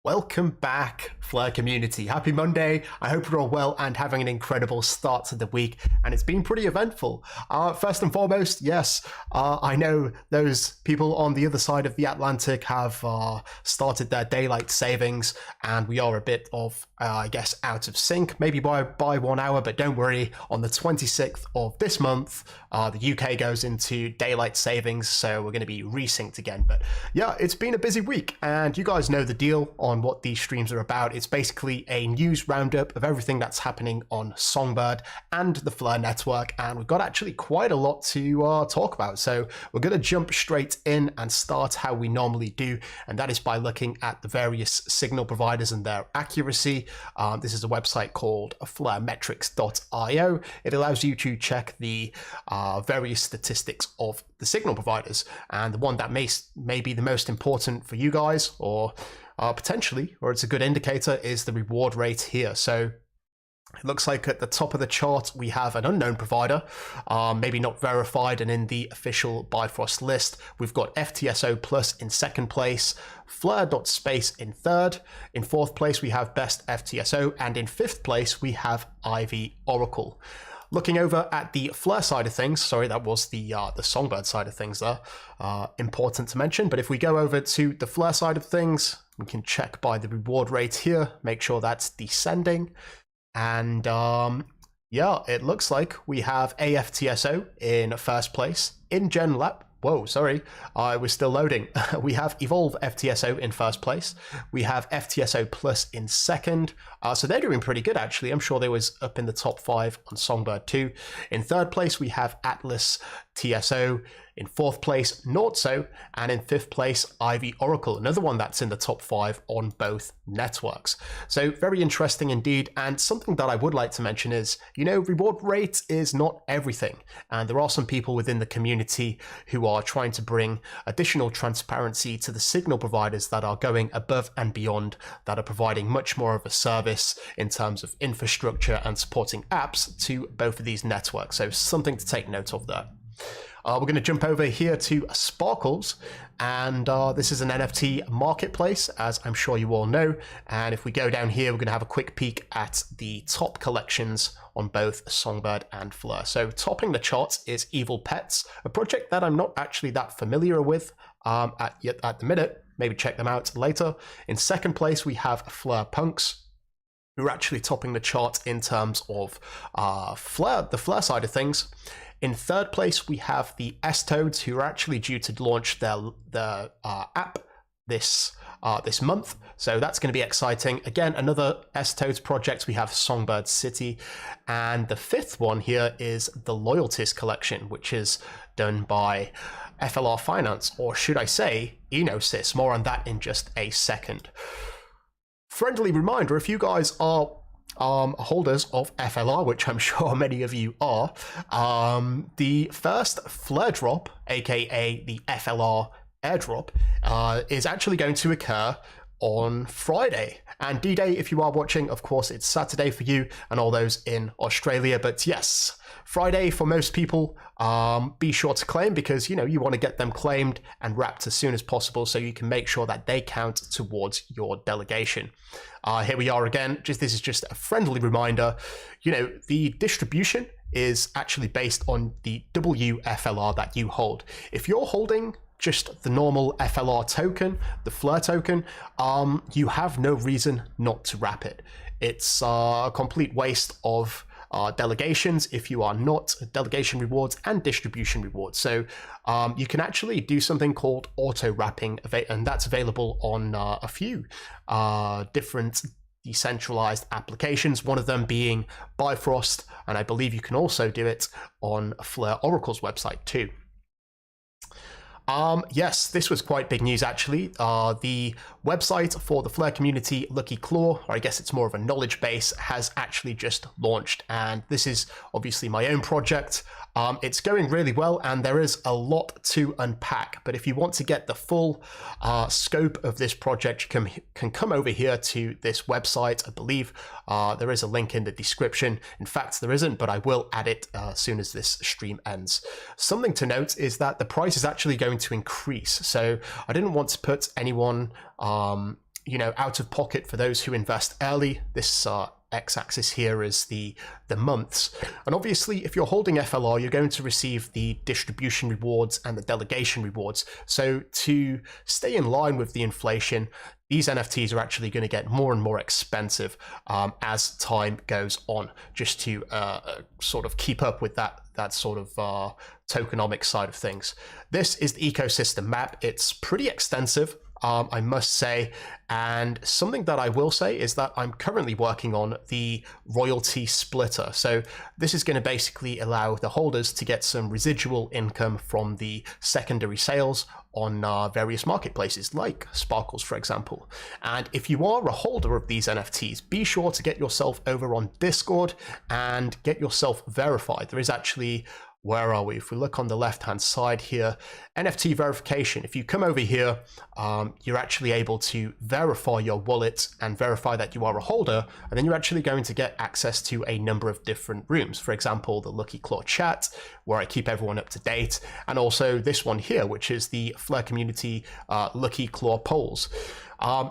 Welcome back, Flare community. Happy Monday. I hope you're all well and having an incredible start to the week, and it's been pretty eventful. First and foremost, yes, I know those people on the other side of the Atlantic have started their daylight savings, and we are a bit of, I guess, out of sync, maybe by 1 hour, but don't worry, on the 26th of this month, the UK goes into daylight savings, so we're going to be resynced again. But yeah, it's been a busy week, and you guys know the deal on what these streams are about. It's basically a news roundup of everything that's happening on Songbird and the Flare network, and we've got actually quite a lot to talk about. So we're going to jump straight in and start how we normally do, and that is by looking at the various signal providers and their accuracy. This is a website called flaremetrics.io. It allows you to check the various statistics of the signal providers, and the one that may be the most important for you guys, or potentially, or it's a good indicator, is the reward rate here. So it looks like at the top of the chart we have an unknown provider, maybe not verified and in the official Bifrost list. We've got FTSO Plus in second place, Flare.space in third, in fourth place we have Best FTSO, and in fifth place we have Ivy Oracle. Looking over at the Flare side of things, sorry, that was the Songbird side of things there, important to mention, but if we go over to the Flare side of things, we can check by the reward rate here, make sure that's descending, and yeah, it looks like we have AFTSO in first place, in GenLab. Whoa, sorry, I was still loading. We have Evolve FTSO in first place. We have FTSO Plus in second. So they're doing pretty good, actually. I'm sure they was up in the top 5 on Songbird too. In third place, we have Atlas TSO. In fourth place, Nordso, and in fifth place, Ivy Oracle, another one that's in the top 5 on both networks. So very interesting indeed, and something that I would like to mention is, you know, reward rate is not everything, and there are some people within the community who are trying to bring additional transparency to the signal providers that are going above and beyond, that are providing much more of a service in terms of infrastructure and supporting apps to both of these networks. So something to take note of there. We're going to jump over here to Sparkles, and this is an NFT marketplace, as I'm sure you all know. And if we go down here, we're going to have a quick peek at the top collections on both Songbird and Flare. So topping the charts is Evil Pets, a project that I'm not actually that familiar with at the minute. Maybe check them out later. In second place, we have Flare Punks, who are actually topping the chart in terms of the Flare side of things. In third place, we have the S-Toads, who are actually due to launch their app this month. So that's going to be exciting. Again, another S-Toads project. We have Songbird City. And the fifth one here is the Loyalties Collection, which is done by FLR Finance, or should I say, Enosys. More on that in just a second. Friendly reminder, if you guys are holders of FLR, which I'm sure many of you are, the first Flare drop, aka the FLR airdrop, is actually going to occur on Friday. And D-Day, if you are watching, of course, it's Saturday for you and all those in Australia. But yes, Friday for most people, be sure to claim, because you want to get them claimed and wrapped as soon as possible so you can make sure that they count towards your delegation. Here we are again. This is just a friendly reminder. The distribution is actually based on the WFLR that you hold. If you're holding just the normal FLR token, the Flare token, you have no reason not to wrap it. It's a complete waste of delegations if you are not delegation rewards and distribution rewards. So you can actually do something called auto wrapping, and that's available on a few different decentralized applications, one of them being Bifrost, and I believe you can also do it on Flare Oracle's website too. Yes, this was quite big news actually. The website for the Flare community, Lucky Claw, or I guess it's more of a knowledge base, has actually just launched, and this is obviously my own project. It's going really well, and there is a lot to unpack, but if you want to get the full scope of this project, you can come over here to this website. I believe there is a link in the description. In fact, there isn't, but I will add it as soon as this stream ends. Something to note is that the price is actually going to increase, so I didn't want to put anyone out of pocket for those who invest early. This x-axis here is the months, and obviously if you're holding FLR, you're going to receive the distribution rewards and the delegation rewards. So to stay in line with the inflation, these NFTs are actually going to get more and more expensive as time goes on, just to sort of keep up with that sort of tokenomic side of things. This is the ecosystem map. It's pretty extensive, I must say, and something that I will say is that I'm currently working on the royalty splitter. So this is going to basically allow the holders to get some residual income from the secondary sales on various marketplaces like Sparkles, for example. And if you are a holder of these NFTs, be sure to get yourself over on Discord and get yourself verified. There is actually, where are we? If we look on the left-hand side here, NFT verification. If you come over here, you're actually able to verify your wallet and verify that you are a holder, and then you're actually going to get access to a number of different rooms. For example, the Lucky Claw chat, where I keep everyone up to date, and also this one here, which is the Flare community Lucky Claw polls.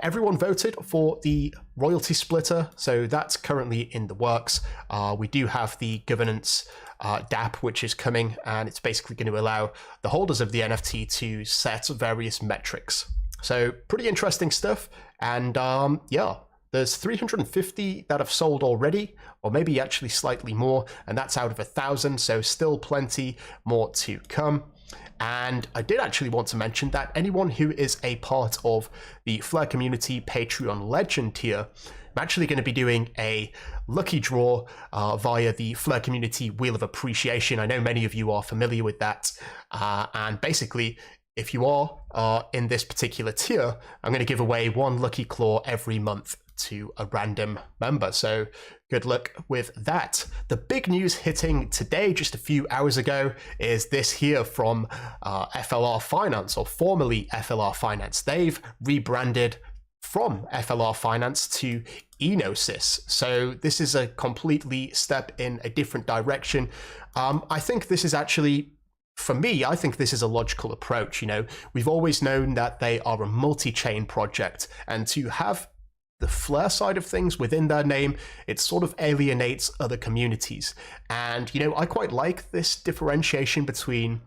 Everyone voted for the royalty splitter, so that's currently in the works. We do have the governance DApp, which is coming, and it's basically going to allow the holders of the NFT to set various metrics. So pretty interesting stuff. And yeah, there's 350 that have sold already, or maybe actually slightly more, and that's out of 1,000, so still plenty more to come. And I did actually want to mention that anyone who is a part of the Flare community Patreon Legend tier, I'm actually going to be doing a lucky draw via the Flare community Wheel of Appreciation. I know many of you are familiar with that. And basically, if you are in this particular tier, I'm going to give away one Lucky Claw every month to a random member. So good luck with that. The big news hitting today, just a few hours ago, is this here from FLR Finance, or formerly FLR Finance. They've rebranded from FLR Finance to Enosis. So this is a completely step in a different direction. I think this is actually, for me, I think this is a logical approach. We've always known that they are a multi-chain project, and to have the Flare side of things within their name, it sort of alienates other communities. And, I quite like this differentiation between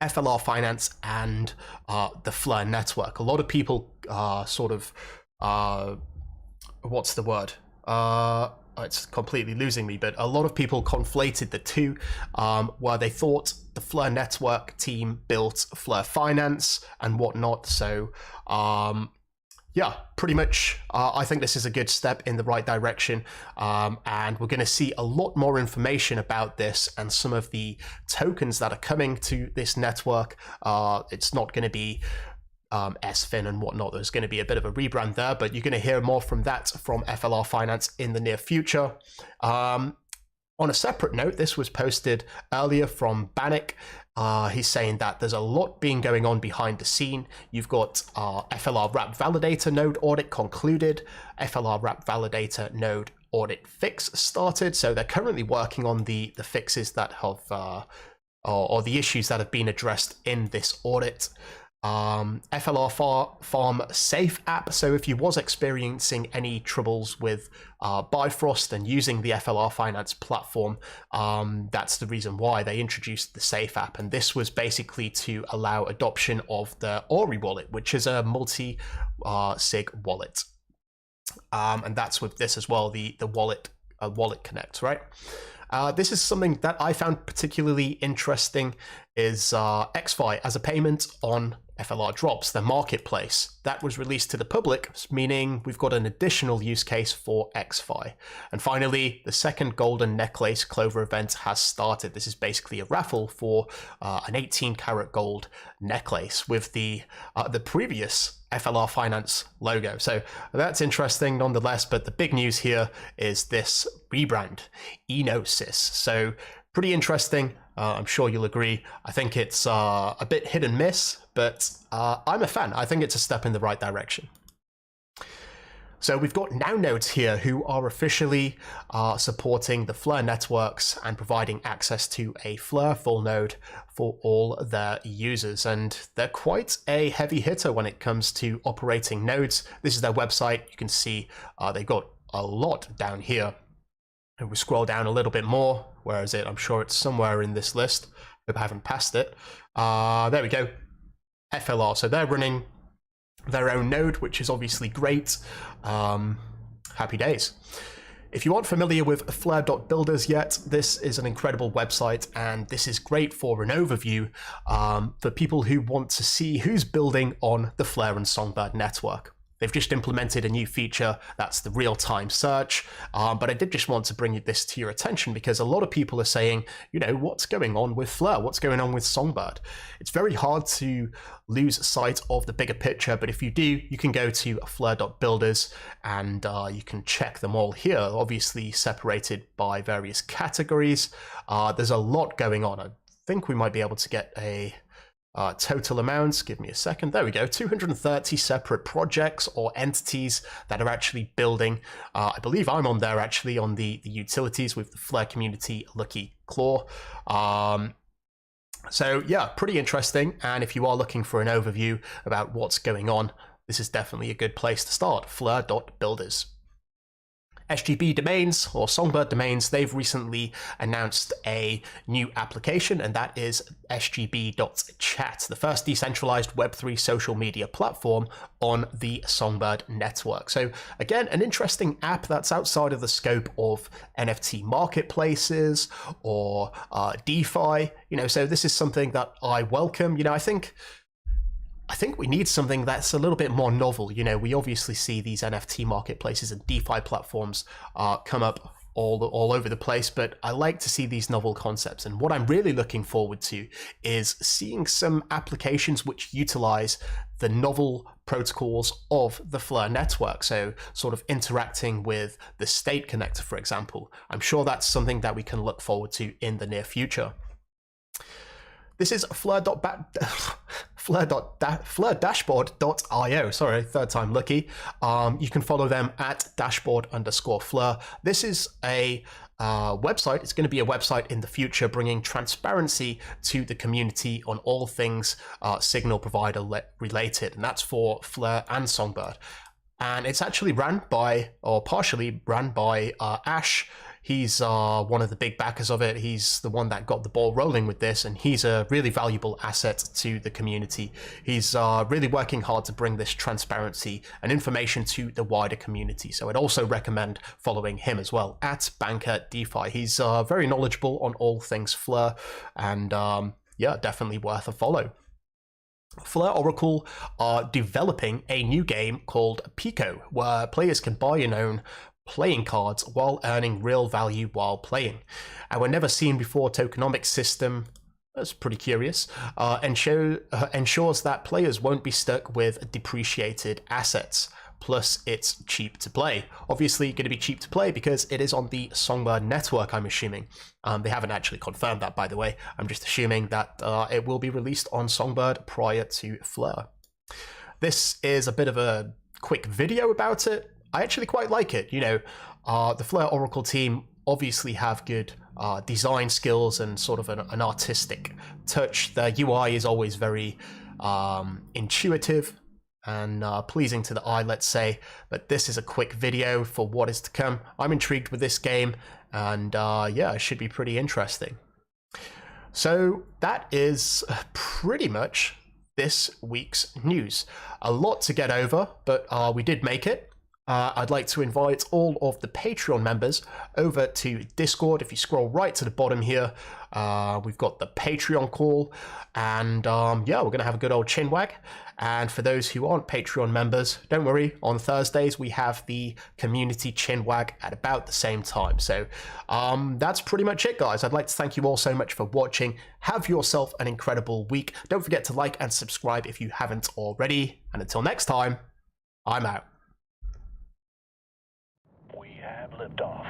FLR Finance and the Flare network. A lot of people sort of, what's the word? It's completely losing me, but a lot of people conflated the two, where they thought the Flare network team built Flare Finance and whatnot. So, yeah, pretty much, I think this is a good step in the right direction, and we're going to see a lot more information about this and some of the tokens that are coming to this network. It's not going to be SFIN and whatnot. There's going to be a bit of a rebrand there, but you're going to hear more from that from FLR Finance in the near future. On a separate note, this was posted earlier from Bannock. He's saying that there's a lot being going on behind the scene. You've got FLR Wrap Validator node audit concluded, FLR Wrap Validator node audit fix started. So they're currently working on the fixes that have, or the issues that have been addressed in this audit. FLR Farm Safe app. So if you was experiencing any troubles with Bifrost and using the FLR Finance platform, that's the reason why they introduced the Safe app. And this was basically to allow adoption of the Ori wallet, which is a multi-sig wallet. And that's with this as well, the wallet connect, right? This is something that I found particularly interesting, is XFi as a payment on FLR Drops, the marketplace. That was released to the public, meaning we've got an additional use case for XFi. And finally, the second Golden Necklace Clover event has started. This is basically a raffle for an 18-karat gold necklace with the previous FLR Finance logo. So that's interesting nonetheless, but the big news here is this rebrand, Enosis. So pretty interesting. I'm sure you'll agree. I think it's a bit hit and miss, but I'm a fan. I think it's a step in the right direction. So we've got now nodes here who are officially supporting the Flare networks and providing access to a Flare full node for all their users. And they're quite a heavy hitter when it comes to operating nodes. This is their website. You can see they've got a lot down here. And we scroll down a little bit more. Where is it? I'm sure it's somewhere in this list. Hope I haven't passed it. There we go. FLR. So they're running their own node, which is obviously great. Happy days. If you aren't familiar with Flare.builders yet, this is an incredible website, and this is great for an overview for people who want to see who's building on the Flare and Songbird network. They've just implemented a new feature, that's the real-time search, but I did just want to bring this to your attention because a lot of people are saying, you know, what's going on with Flare? What's going on with Songbird? It's very hard to lose sight of the bigger picture, but if you do, you can go to Flare.builders and you can check them all here, obviously separated by various categories. There's a lot going on. I think we might be able to get a total amounts. Give me a second. There we go. 230 separate projects or entities that are actually building. I believe I'm on there actually on the utilities with the Flare community Lucky Claw. So yeah, pretty interesting. And if you are looking for an overview about what's going on, this is definitely a good place to start. Flare.builders. SGB domains or Songbird domains, they've recently announced a new application, and that is sgb.chat, the first decentralized Web3 social media platform on the Songbird network. So again, an interesting app that's outside of the scope of NFT marketplaces or DeFi, you know, so this is something that I welcome. You know, I think we need something that's a little bit more novel. You know, we obviously see these NFT marketplaces and DeFi platforms come up all over the place, but I like to see these novel concepts. And what I'm really looking forward to is seeing some applications which utilize the novel protocols of the Flare network. So sort of interacting with the state connector, for example. I'm sure that's something that we can look forward to in the near future. This is flare-dashboard.io. Sorry, third time lucky. You can follow them at dashboard_flare. This is a website. It's going to be a website in the future bringing transparency to the community on all things signal provider related, and that's for Flare and Songbird. And it's actually ran by, or partially ran by, Ash. He's one of the big backers of it. He's the one that got the ball rolling with this, and he's a really valuable asset to the community. He's really working hard to bring this transparency and information to the wider community. So I'd also recommend following him as well, at Banker DeFi. He's very knowledgeable on all things Flare, and yeah, definitely worth a follow. Flare Oracle are developing a new game called Pico, where players can buy and own playing cards while earning real value while playing. Our never seen before tokenomics system, that's pretty curious, ensures that players won't be stuck with depreciated assets. Plus, it's cheap to play. Obviously going to be cheap to play because it is on the Songbird network, I'm assuming. They haven't actually confirmed that, by the way. I'm just assuming that it will be released on Songbird prior to Flare. This is a bit of a quick video about it. I actually quite like it. You know, the Flare Oracle team obviously have good design skills and sort of an artistic touch. Their UI is always very intuitive and pleasing to the eye, let's say, but this is a quick video for what is to come. I'm intrigued with this game, and yeah, it should be pretty interesting. So that is pretty much this week's news. A lot to get over, but we did make it. I'd like to invite all of the Patreon members over to Discord. If you scroll right to the bottom here, we've got the Patreon call, and yeah, we're gonna have a good old chinwag. And for those who aren't Patreon members, don't worry, on Thursdays we have the community chinwag at about the same time. So that's pretty much it, guys. I'd like to thank you all so much for watching. Have yourself an incredible week. Don't forget to like and subscribe if you haven't already, and until next time, I'm out. We have liftoff.